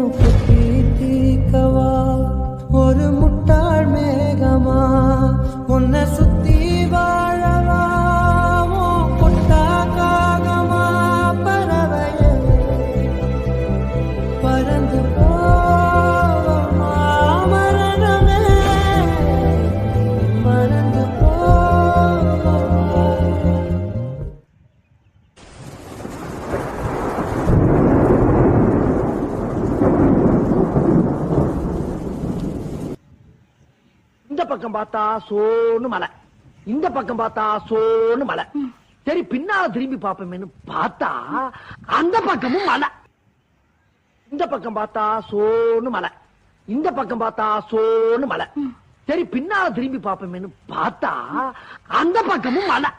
மூக்குத்தி தீக்கவா ஒரு முட்டாள் மேகமா உன்னை சுத்தி வாழவா பொட்டா காகமா பறவையே பறந்து போவமா மரணமே மறந்து போவமா. இந்த பக்கம் பார்த்தா சோன்னு மலை, இந்த பக்கம் பார்த்தா சோன்னு மலை. சரி பின்னால திரும்பி பாப்போமேன்னு பார்த்தா அந்த பக்கமும் மலை. இந்த பக்கம் பார்த்தா சோன்னு மலை, இந்த பக்கம் பார்த்தா சோன்னு மலை. சரி பின்னால திரும்பி பாப்போமேன்னு பார்த்தா அந்த பக்கமும் மலை.